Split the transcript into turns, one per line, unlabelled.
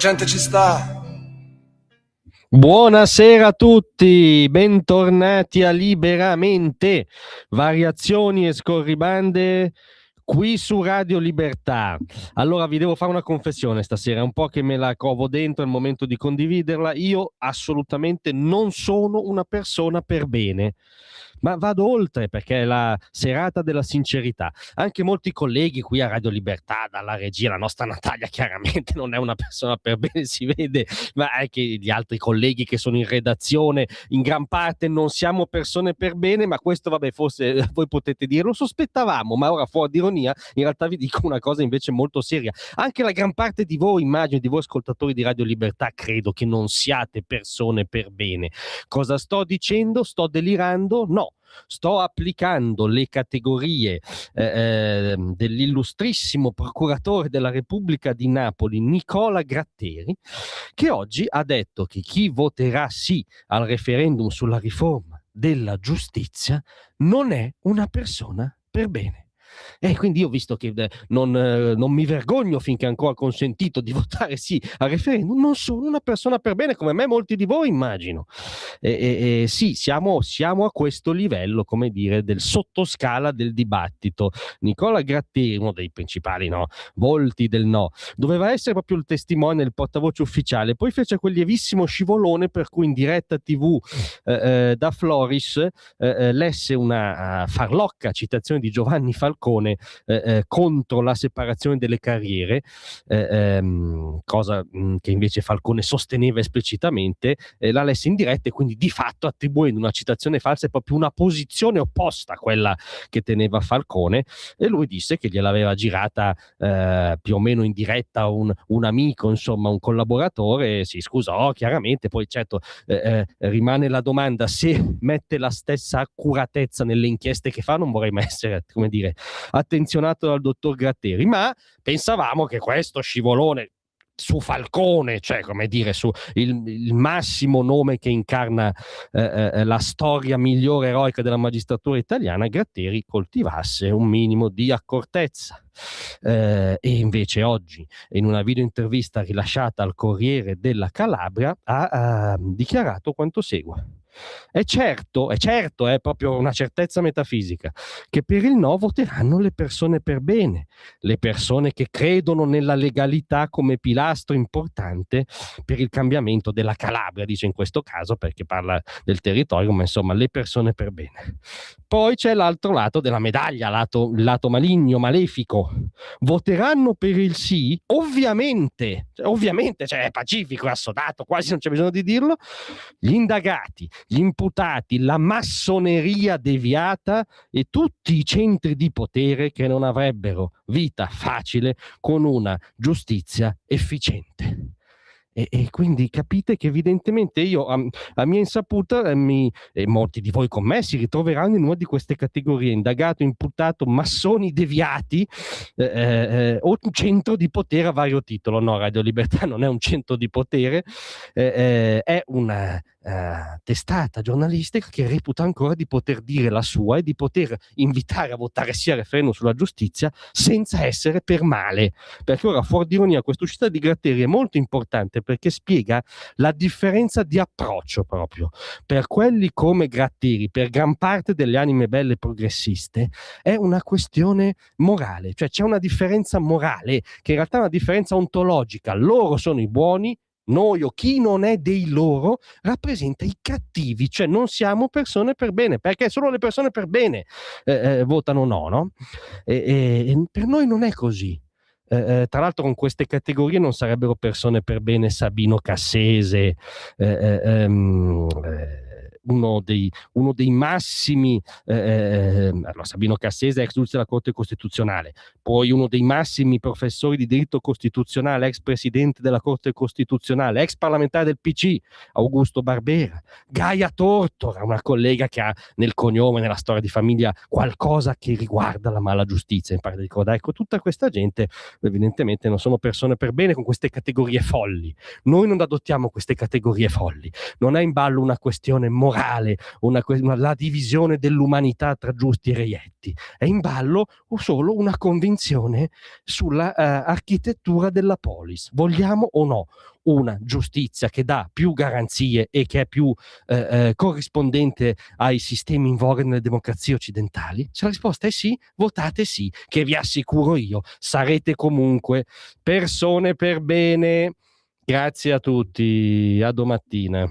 gente ci sta.
Buonasera a tutti, bentornati a Liberamente, variazioni e scorribande qui su Radio Libertà. Allora vi devo fare una confessione stasera, è un po' che me la covo dentro, è il momento di condividerla. Io assolutamente non sono una persona per bene, ma vado oltre perché è la serata della sincerità. Anche molti colleghi qui a Radio Libertà, dalla regia, la nostra Natalia chiaramente non è una persona per bene, si vede, ma anche gli altri colleghi che sono in redazione, in gran parte non siamo persone per bene, ma questo vabbè, forse voi potete dire, lo sospettavamo, ma ora fuori di ironia, in realtà vi dico una cosa invece molto seria. Anche la gran parte di voi, immagino, di voi ascoltatori di Radio Libertà, credo che non siate persone per bene. Cosa sto dicendo? Sto delirando? No. Sto applicando le categorie dell'illustrissimo procuratore della Repubblica di Napoli, Nicola Gratteri, che oggi ha detto che chi voterà sì al referendum sulla riforma della giustizia non è una persona per bene. E quindi io, visto che non mi vergogno finché ancora consentito di votare sì al referendum, non sono una persona per bene come me, molti di voi immagino. Sì, siamo a questo livello, come dire, del sottoscala del dibattito. Nicola Gratteri, uno dei principali volti del no, doveva essere proprio il testimone, il portavoce ufficiale, poi fece quel lievissimo scivolone per cui in diretta TV da Floris lesse una farlocca citazione di Giovanni Falcone contro la separazione delle carriere, cosa che invece Falcone sosteneva esplicitamente, la lesse in diretta e quindi di fatto attribuendo una citazione falsa e proprio una posizione opposta a quella che teneva Falcone, e lui disse che gliel'aveva girata più o meno in diretta un amico, insomma un collaboratore, si scusò chiaramente, poi certo rimane la domanda se mette la stessa accuratezza nelle inchieste che fa. Non vorrei mai essere, come dire, attenzionato dal dottor Gratteri, ma pensavamo che questo scivolone su Falcone, cioè come dire su il massimo nome che incarna la storia migliore eroica della magistratura italiana, Gratteri coltivasse un minimo di accortezza. E invece oggi, in una videointervista rilasciata al Corriere della Calabria, ha dichiarato quanto segue. È certo, è proprio una certezza metafisica, che per il no voteranno le persone per bene, le persone che credono nella legalità come pilastro importante per il cambiamento della Calabria, dice in questo caso perché parla del territorio, ma insomma le persone per bene. Poi c'è l'altro lato della medaglia, il lato maligno, malefico. Voteranno per il sì? Ovviamente, cioè è pacifico, è assodato, quasi non c'è bisogno di dirlo, gli indagati, gli imputati, la massoneria deviata e tutti i centri di potere che non avrebbero vita facile con una giustizia efficiente. E quindi capite che evidentemente io a mia insaputa e molti di voi con me si ritroveranno in una di queste categorie: indagato, imputato, massoni deviati o un centro di potere a vario titolo. No, Radio Libertà non è un centro di potere, è una testata giornalistica che reputa ancora di poter dire la sua e di poter invitare a votare sì al referendum sulla giustizia senza essere per male, perché ora, fuori di ironia, questa uscita di Gratteri è molto importante perché spiega la differenza di approccio proprio per quelli come Gratteri, per gran parte delle anime belle progressiste. È una questione morale, cioè c'è una differenza morale che in realtà è una differenza ontologica. Loro sono i buoni, noi o chi non è dei loro rappresenta i cattivi, cioè non siamo persone per bene, perché solo le persone per bene votano no? E per noi non è così. Tra l'altro con queste categorie non sarebbero persone per bene Sabino Cassese, uno dei massimi, allora Sabino Cassese, ex giudice della Corte Costituzionale, poi uno dei massimi professori di diritto costituzionale, ex presidente della Corte Costituzionale, ex parlamentare del PC, Augusto Barbera, Gaia Tortora, una collega che ha nel cognome, nella storia di famiglia, qualcosa che riguarda la mala giustizia, in parte di coda. Ecco, tutta questa gente evidentemente non sono persone per bene con queste categorie folli. Noi non adottiamo queste categorie folli, non è in ballo una questione morale morale, la divisione dell'umanità tra giusti e reietti. È in ballo solo una convinzione sulla architettura della polis. Vogliamo o no una giustizia che dà più garanzie e che è più corrispondente ai sistemi in voga nelle democrazie occidentali? Se la risposta è sì, votate sì, che vi assicuro io, sarete comunque persone per bene. Grazie a tutti, a domattina.